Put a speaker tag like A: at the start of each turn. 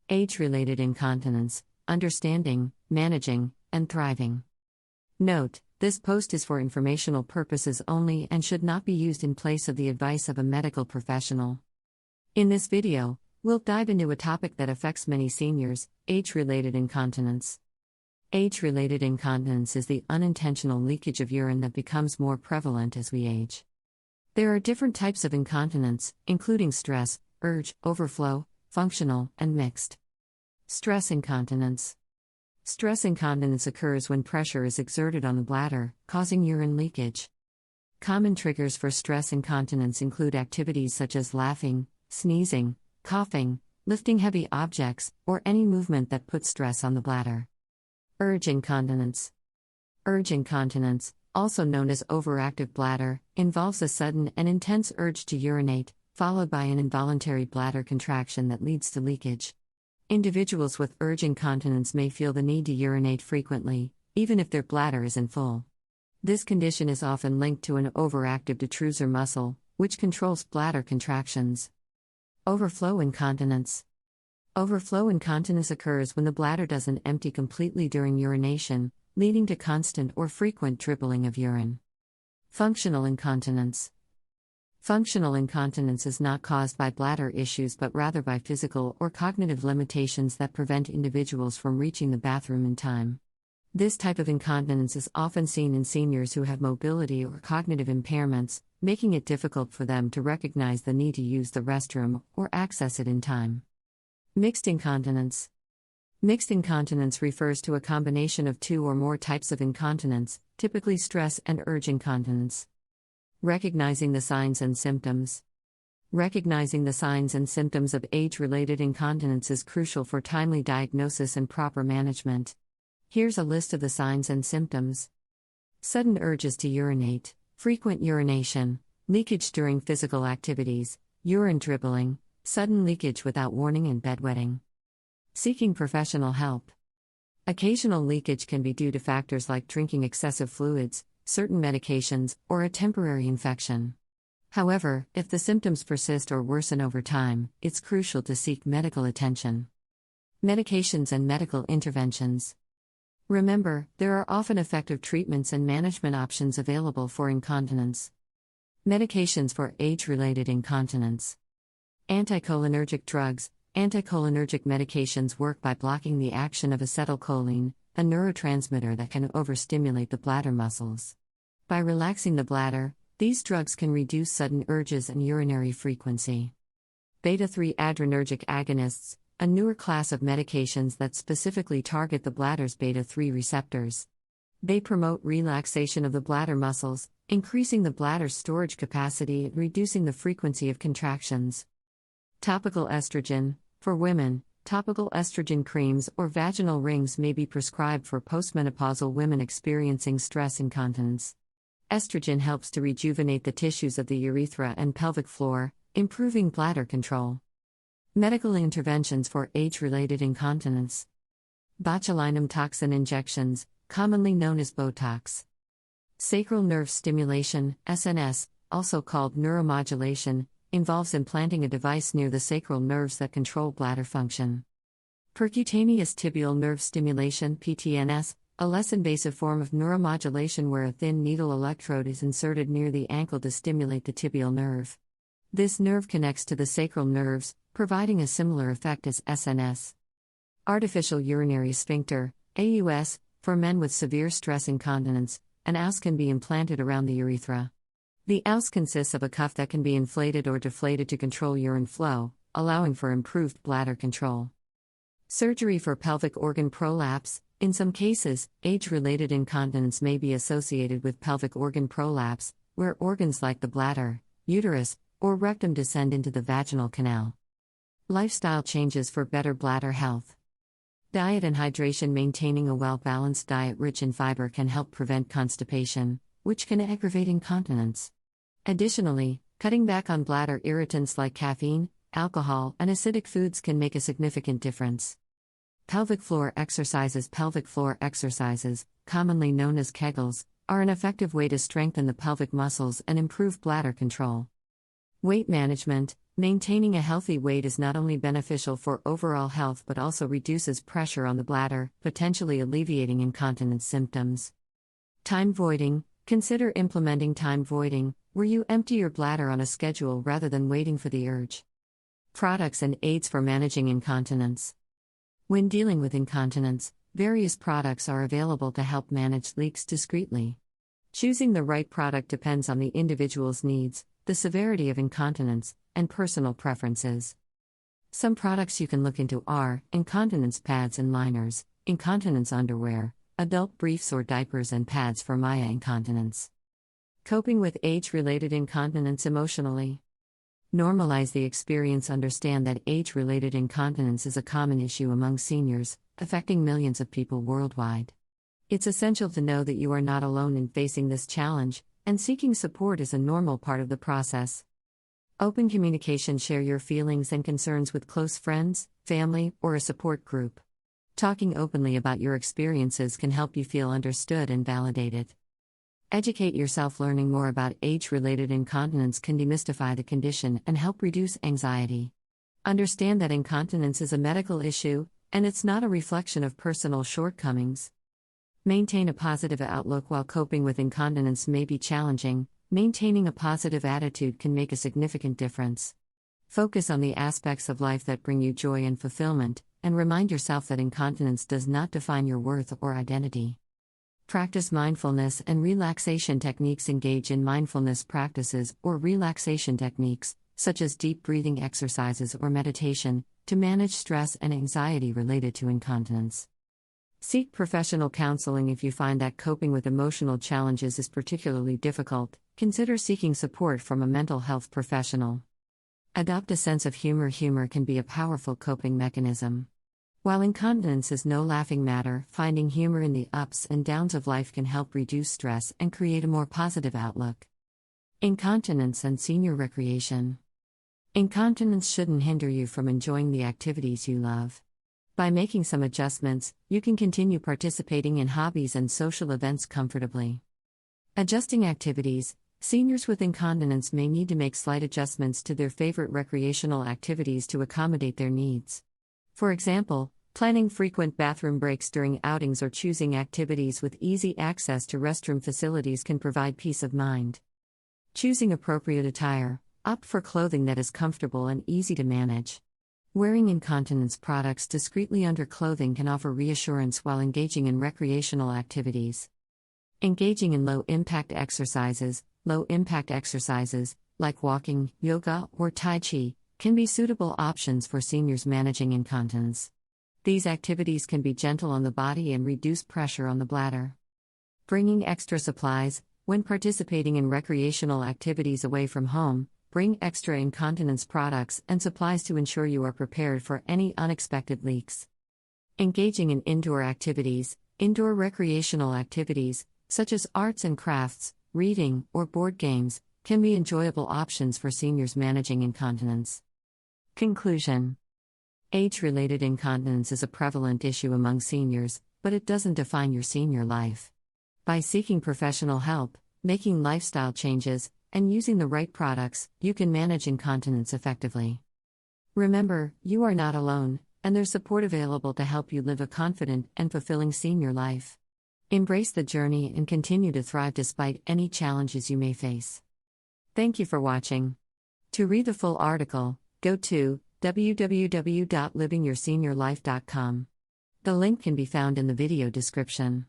A: Age-related incontinence, understanding, managing, and thriving. Note: this post is for informational purposes only and should not be used in place of the advice of a medical professional. In this video, we'll dive into a topic that affects many seniors: age-related incontinence. Age-related incontinence is the unintentional leakage of urine that becomes more prevalent as we age. There are different types of incontinence, including stress, urge, overflow, functional, and mixed. Stress incontinence. Stress incontinence occurs when pressure is exerted on the bladder, causing urine leakage. Common triggers for stress incontinence include activities such as laughing, sneezing, coughing, lifting heavy objects, or any movement that puts stress on the bladder. Urge incontinence. Urge incontinence, also known as overactive bladder, involves a sudden and intense urge to urinate, followed by an involuntary bladder contraction that leads to leakage. Individuals with urge incontinence may feel the need to urinate frequently, even if their bladder isn't full. This condition is often linked to an overactive detrusor muscle, which controls bladder contractions. Overflow incontinence. Overflow incontinence occurs when the bladder doesn't empty completely during urination, leading to constant or frequent dribbling of urine. Functional incontinence. Functional incontinence is not caused by bladder issues but rather by physical or cognitive limitations that prevent individuals from reaching the bathroom in time. This type of incontinence is often seen in seniors who have mobility or cognitive impairments, making it difficult for them to recognize the need to use the restroom or access it in time. Mixed incontinence. Mixed incontinence refers to a combination of two or more types of incontinence, typically stress and urge incontinence. Recognizing the signs and symptoms. Recognizing the signs and symptoms of age-related incontinence is crucial for timely diagnosis and proper management. Here's a list of the signs and symptoms. Sudden urges to urinate, frequent urination, leakage during physical activities, urine dribbling, sudden leakage without warning, and bedwetting. Seeking professional help. Occasional leakage can be due to factors like drinking excessive fluids, certain medications, or a temporary infection. However, if the symptoms persist or worsen over time, it's crucial to seek medical attention. Medications and medical interventions. Remember, there are often effective treatments and management options available for incontinence. Medications for age-related incontinence. Anticholinergic drugs. Anticholinergic medications work by blocking the action of acetylcholine, a neurotransmitter that can overstimulate the bladder muscles. By relaxing the bladder, these drugs can reduce sudden urges and urinary frequency. Beta-3 adrenergic agonists, a newer class of medications that specifically target the bladder's beta-3 receptors. They promote relaxation of the bladder muscles, increasing the bladder's storage capacity and reducing the frequency of contractions. Topical estrogen. For women, topical estrogen creams or vaginal rings may be prescribed for postmenopausal women experiencing stress incontinence. Estrogen helps to rejuvenate the tissues of the urethra and pelvic floor, improving bladder control. Medical interventions for age-related incontinence. Botulinum toxin injections, commonly known as Botox. Sacral nerve stimulation, SNS, also called neuromodulation, involves implanting a device near the sacral nerves that control bladder function. Percutaneous tibial nerve stimulation, PTNS, a less invasive form of neuromodulation where a thin needle electrode is inserted near the ankle to stimulate the tibial nerve. This nerve connects to the sacral nerves, providing a similar effect as SNS. Artificial urinary sphincter, AUS, for men with severe stress incontinence, an AUS can be implanted around the urethra. The AUS consists of a cuff that can be inflated or deflated to control urine flow, allowing for improved bladder control. Surgery for pelvic organ prolapse. In some cases, age-related incontinence may be associated with pelvic organ prolapse, where organs like the bladder, uterus, or rectum descend into the vaginal canal. Lifestyle changes for better bladder health. Diet and hydration. Maintaining a well-balanced diet rich in fiber can help prevent constipation, which can aggravate incontinence. Additionally, cutting back on bladder irritants like caffeine, alcohol, and acidic foods can make a significant difference. Pelvic floor exercises. Pelvic floor exercises, commonly known as Kegels, are an effective way to strengthen the pelvic muscles and improve bladder control. Weight management. Maintaining a healthy weight is not only beneficial for overall health but also reduces pressure on the bladder, potentially alleviating incontinence symptoms. Time voiding. Consider implementing time voiding, where you empty your bladder on a schedule rather than waiting for the urge. Products and aids for managing incontinence. When dealing with incontinence, various products are available to help manage leaks discreetly. Choosing the right product depends on the individual's needs, the severity of incontinence, and personal preferences. Some products you can look into are incontinence pads and liners, incontinence underwear, adult briefs or diapers and pads for Maya incontinence. Coping with age-related incontinence emotionally. Normalize the experience. Understand that age-related incontinence is a common issue among seniors, affecting millions of people worldwide. It's essential to know that you are not alone in facing this challenge, and seeking support is a normal part of the process. Open communication. Share your feelings and concerns with close friends, family, or a support group. Talking openly about your experiences can help you feel understood and validated. Educate yourself. Learning more about age-related incontinence can demystify the condition and help reduce anxiety. Understand that incontinence is a medical issue, and it's not a reflection of personal shortcomings. Maintain a positive outlook. While coping with incontinence may be challenging, maintaining a positive attitude can make a significant difference. Focus on the aspects of life that bring you joy and fulfillment, and remind yourself that incontinence does not define your worth or identity. Practice mindfulness and relaxation techniques. Engage in mindfulness practices or relaxation techniques, such as deep breathing exercises or meditation, to manage stress and anxiety related to incontinence. Seek professional counseling. If you find that coping with emotional challenges is particularly difficult, consider seeking support from a mental health professional. Adopt a sense of humor. Humor can be a powerful coping mechanism. While incontinence is no laughing matter, finding humor in the ups and downs of life can help reduce stress and create a more positive outlook. Incontinence and senior recreation. Incontinence shouldn't hinder you from enjoying the activities you love. By making some adjustments, you can continue participating in hobbies and social events comfortably. Adjusting activities. Seniors with incontinence may need to make slight adjustments to their favorite recreational activities to accommodate their needs. For example, planning frequent bathroom breaks during outings or choosing activities with easy access to restroom facilities can provide peace of mind. Choosing appropriate attire. Opt for clothing that is comfortable and easy to manage. Wearing incontinence products discreetly under clothing can offer reassurance while engaging in recreational activities. Engaging in low-impact exercises. Low-impact exercises, like walking, yoga, or Tai Chi, can be suitable options for seniors managing incontinence. These activities can be gentle on the body and reduce pressure on the bladder. Bringing extra supplies. When participating in recreational activities away from home, bring extra incontinence products and supplies to ensure you are prepared for any unexpected leaks. Engaging in indoor activities. Indoor recreational activities, such as arts and crafts, reading, or board games, can be enjoyable options for seniors managing incontinence. Conclusion. Age-related incontinence is a prevalent issue among seniors, but it doesn't define your senior life. By seeking professional help, making lifestyle changes, and using the right products, you can manage incontinence effectively. Remember, you are not alone, and there's support available to help you live a confident and fulfilling senior life. Embrace the journey and continue to thrive despite any challenges you may face. Thank you for watching. To read the full article, go to www.livingyourSeniorLife.com. The link can be found in the video description.